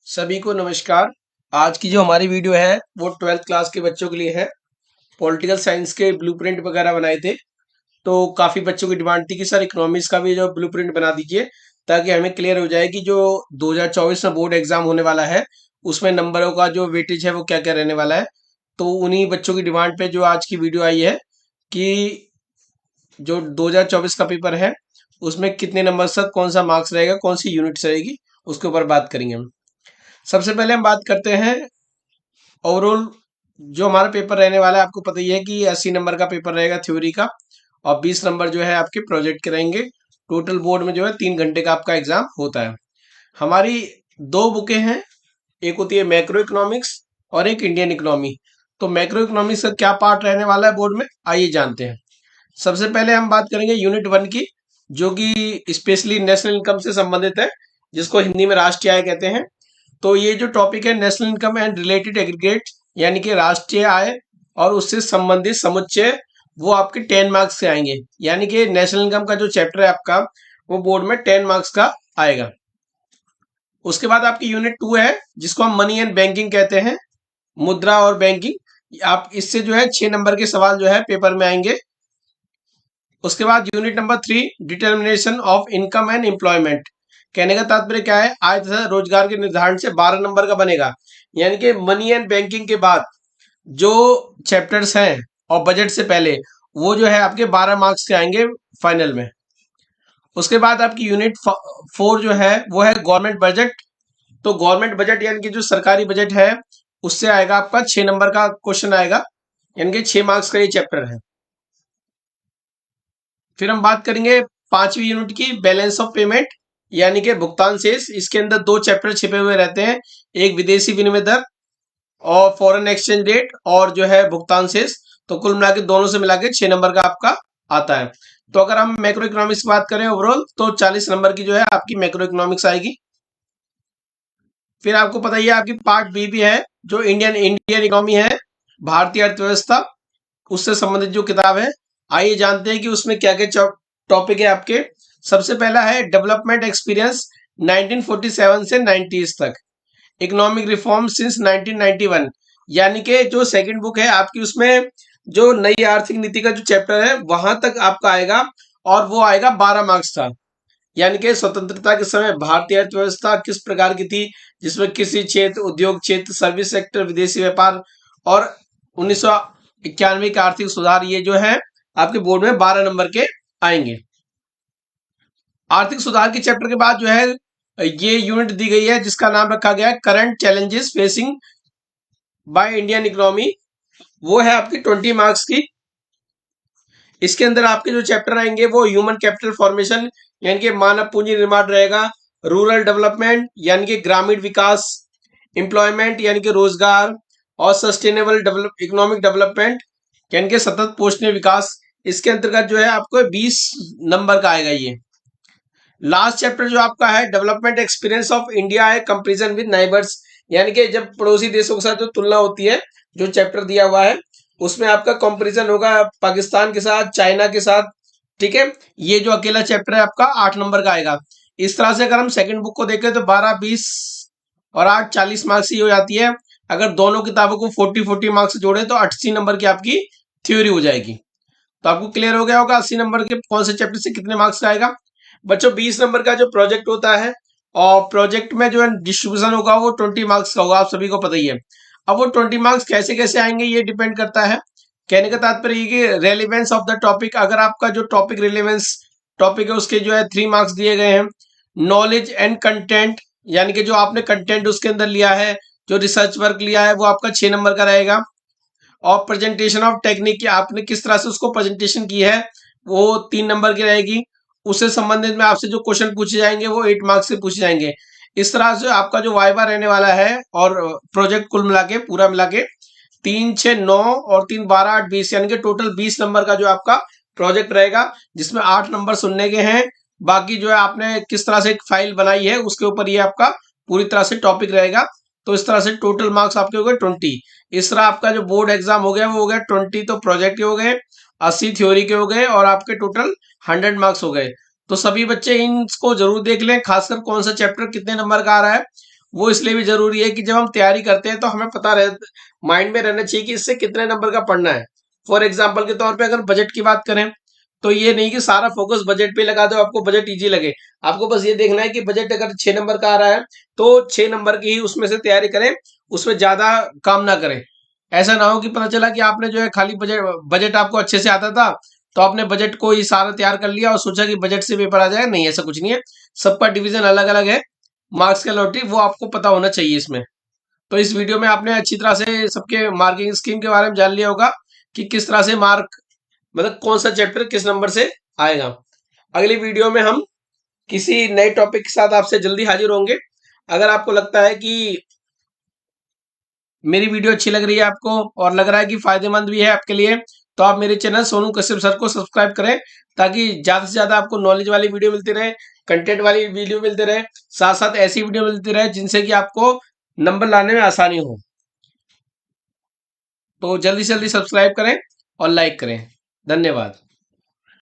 सभी को नमस्कार। आज की जो हमारी वीडियो है वो 12th क्लास के बच्चों के लिए है। पॉलिटिकल साइंस के ब्लूप्रिंट वगैरह बनाए थे, तो काफ़ी बच्चों की डिमांड थी कि सर इकोनॉमिक्स का भी जो ब्लूप्रिंट बना दीजिए, ताकि हमें क्लियर हो जाए कि जो 2024 में बोर्ड एग्जाम होने वाला है उसमें नंबरों का जो वेटेज है वो क्या क्या रहने वाला है। तो उन्हीं बच्चों की डिमांड पे जो आज की वीडियो आई है कि जो 2024 का पेपर है उसमें कितने नंबर तक कौन सा मार्क्स रहेगा, कौन सी यूनिट्स रहेगी, उसके ऊपर बात करेंगे हम। सबसे पहले हम बात करते हैं ओवरऑल। जो हमारा पेपर रहने वाला है आपको पता ही है कि 80 नंबर का पेपर रहेगा थ्योरी का, और 20 नंबर जो है आपके प्रोजेक्ट के रहेंगे। टोटल बोर्ड में जो है 3 घंटे का आपका एग्जाम होता है। हमारी दो बुकें हैं, एक होती है मैक्रो इकोनॉमिक्स और एक इंडियन इकोनॉमी। तो मैक्रो इकोनॉमिक्स का क्या पार्ट रहने वाला है बोर्ड में, आइए जानते हैं। सबसे पहले हम बात करेंगे यूनिट 1 की, जो कि स्पेशली नेशनल इनकम से संबंधित है, जिसको हिंदी में राष्ट्रीय आय कहते हैं। तो ये जो टॉपिक है national income and related aggregate, यानी कि राष्ट्रीय आय और उससे संबंधित समुच्चय, वो आपके 10 मार्क्स से आएंगे। यानी कि नेशनल इनकम का जो चैप्टर है आपका वो बोर्ड में 10 मार्क्स का आएगा। उसके बाद आपकी यूनिट 2 है, जिसको हम मनी एंड बैंकिंग कहते हैं, मुद्रा और बैंकिंग। आप इससे जो है 6 नंबर के सवाल जो है पेपर में आएंगे। उसके बाद unit number 3, determination of income and employment. कहने का तात्पर्य क्या है, आय तथा रोजगार के निर्धारण से 12 नंबर का बनेगा। यानी कि मनी एंड बैंकिंग के बाद जो चैप्टर्स हैं और बजट से पहले, वो जो है आपके 12 मार्क्स के आएंगे फाइनल में। उसके बाद आपकी यूनिट 4 जो है वो है गवर्नमेंट बजट। तो गवर्नमेंट बजट यानी कि जो सरकारी बजट है, उससे आएगा आपका 6 नंबर का क्वेश्चन आएगा, यानी कि 6 मार्क्स का ये चैप्टर है। फिर हम बात करेंगे 5वीं यूनिट की, बैलेंस ऑफ पेमेंट, यानी कि भुगतान शेष। इसके अंदर 2 चैप्टर छिपे हुए रहते हैं, एक विदेशी विनिमय दर और फॉरेन एक्सचेंज रेट, और जो है भुगतान शेष। तो कुल मिला के दोनों से मिला के 6 नंबर का आपका आता है। तो अगर हम मैक्रो इकोनॉमिक्स की बात करें ओवरऑल, तो 40 नंबर की जो है आपकी मैक्रो इकोनॉमिक्स आएगी। फिर आपको पता ही है आपकी पार्ट 2 भी है, जो इंडियन इंडियन इकोनॉमी है, भारतीय अर्थव्यवस्था, उससे संबंधित जो किताब है। आइए जानते हैं कि उसमें क्या क्या टॉपिक है आपके। सबसे पहला है डेवलपमेंट एक्सपीरियंस 1947 से 90s तक, इकोनॉमिक रिफॉर्म सिंस 1991। यानी कि जो सेकंड बुक है आपकी, उसमें जो नई आर्थिक नीति का जो चैप्टर है वहां तक आपका आएगा, और वो आएगा 12 मार्क्स का। यानी कि स्वतंत्रता के समय भारतीय अर्थव्यवस्था किस प्रकार की थी, जिसमें कृषि क्षेत्र, उद्योग क्षेत्र, सर्विस सेक्टर, विदेशी व्यापार और 1991 का आर्थिक सुधार, ये जो है आपके बोर्ड में 12 नंबर के आएंगे। आर्थिक सुधार के चैप्टर के बाद जो है ये यूनिट दी गई है, जिसका नाम रखा गया है current challenges facing by Indian economy. वो है आपकी 20 मार्क्स की। इसके अंदर आपके जो चैप्टर आएंगे वो ह्यूमन कैपिटल फॉर्मेशन, यानी कि मानव पूंजी निर्माण रहेगा, रूरल डेवलपमेंट यानी कि ग्रामीण विकास, एम्प्लॉयमेंट यानी कि रोजगार, और सस्टेनेबल इकोनॉमिक डेवलपमेंट यानी कि सतत पोषणीय विकास। इसके अंतर्गत जो है आपको 20 नंबर का आएगा ये। लास्ट चैप्टर जो आपका है डेवलपमेंट एक्सपीरियंस ऑफ इंडिया है, कंपेरिजन विद नाइबर्स, यानी कि जब पड़ोसी देशों के साथ जो तुलना होती है, जो चैप्टर दिया हुआ है उसमें आपका कंपैरिजन होगा पाकिस्तान के साथ, चाइना के साथ। ठीक है, ये जो अकेला चैप्टर है आपका 8 नंबर का आएगा। इस तरह से अगर हम सेकंड बुक को देखें तो 12, 20 और 8, 40 मार्क्स की हो जाती है। अगर दोनों किताबों को 40 मार्क्स से जोड़े तो 80 नंबर की आपकी थ्योरी हो जाएगी। तो आपको क्लियर हो गया होगा 80 नंबर के कौन से चैप्टर से कितने मार्क्स का आएगा। बच्चों 20 नंबर का जो प्रोजेक्ट होता है, और प्रोजेक्ट में जो है डिस्ट्रीब्यूशन होगा वो 20 मार्क्स का होगा, आप सभी को पता ही है। अब वो 20 मार्क्स कैसे कैसे आएंगे ये डिपेंड करता है। कहने का तात्पर्य ये कि रेलिवेंस ऑफ द टॉपिक, अगर आपका जो टॉपिक रिलेवेंस टॉपिक है उसके जो है 3 मार्क्स दिए गए हैं। नॉलेज एंड कंटेंट, यानी कि जो आपने कंटेंट उसके अंदर लिया है, जो रिसर्च वर्क लिया है, वो आपका 6 नंबर का रहेगा। और प्रेजेंटेशन ऑफ टेक्निक, आपने किस तरह से उसको प्रेजेंटेशन की है, वो 3 नंबर की रहेगी। उससे संबंधित में आपसे जो क्वेश्चन पूछे जाएंगे वो 8 मार्क्स से पूछे जाएंगे। इस तरह से आपका जो वाइवा रहने वाला है, और प्रोजेक्ट कुल मिला के पूरा मिला के 3, 6, 9 और 3, 12, 8, 20, यानी कि टोटल 20 नंबर का जो आपका प्रोजेक्ट रहेगा, जिसमें 8 नंबर सुनने के हैं। बाकी जो है आपने किस तरह से एक फाइल बनाई है उसके ऊपर ये आपका पूरी तरह से टॉपिक रहेगा। तो इस तरह से टोटल मार्क्स आपके हो गए 20। इस तरह आपका जो बोर्ड एग्जाम हो गया वो हो गया 20, तो प्रोजेक्ट के हो गए, 80 थ्योरी के हो गए, और आपके टोटल 100 मार्क्स हो गए। तो सभी बच्चे इनको जरूर देख लें, खासकर कौन सा चैप्टर कितने नंबर का आ रहा है, वो इसलिए भी जरूरी है कि जब हम तैयारी करते हैं तो हमें पता रहे, माइंड में रहना चाहिए कि इससे कितने नंबर का पढ़ना है। फॉर एग्जाम्पल के तौर पे अगर बजट की बात करें तो ये नहीं कि सारा फोकस बजट पे लगा दो, आपको बजट इजी लगे। आपको बस ये देखना है कि बजट अगर 6 नंबर का आ रहा है तो 6 नंबर की ही उसमें से तैयारी करें, उसमें ज्यादा काम ना करें। ऐसा ना हो कि पता चला कि आपने जो है खाली बजट बजट आपको अच्छे से आता था तो आपने बजट को ही सारा तैयार कर लिया और सोचा कि बजट से पेपर आ जाएगा। नहीं, ऐसा कुछ नहीं है। सबका डिवीजन अलग अलग है, मार्क्स का लॉटरी वो आपको पता होना चाहिए इसमें। तो इस वीडियो में आपने अच्छी तरह से सबके मार्किंग स्कीम के बारे में जान लिया होगा कि किस तरह से मार्क, मतलब कौन सा चैप्टर किस नंबर से आएगा। अगली वीडियो में हम किसी नए टॉपिक के साथ आपसे जल्दी हाजिर होंगे। अगर आपको लगता है कि मेरी वीडियो अच्छी लग रही है आपको और लग रहा है कि फायदेमंद भी है आपके लिए, तो आप मेरे चैनल सोनू कश्यप सर को सब्सक्राइब करें, ताकि ज्यादा से ज्यादा आपको नॉलेज वाली वीडियो मिलती रहे, कंटेंट वाली वीडियो मिलती रहे, साथ साथ ऐसी वीडियो मिलती रहे जिनसे कि आपको नंबर लाने में आसानी हो। तो जल्दी से जल्दी सब्सक्राइब करें और लाइक करें। धन्यवाद।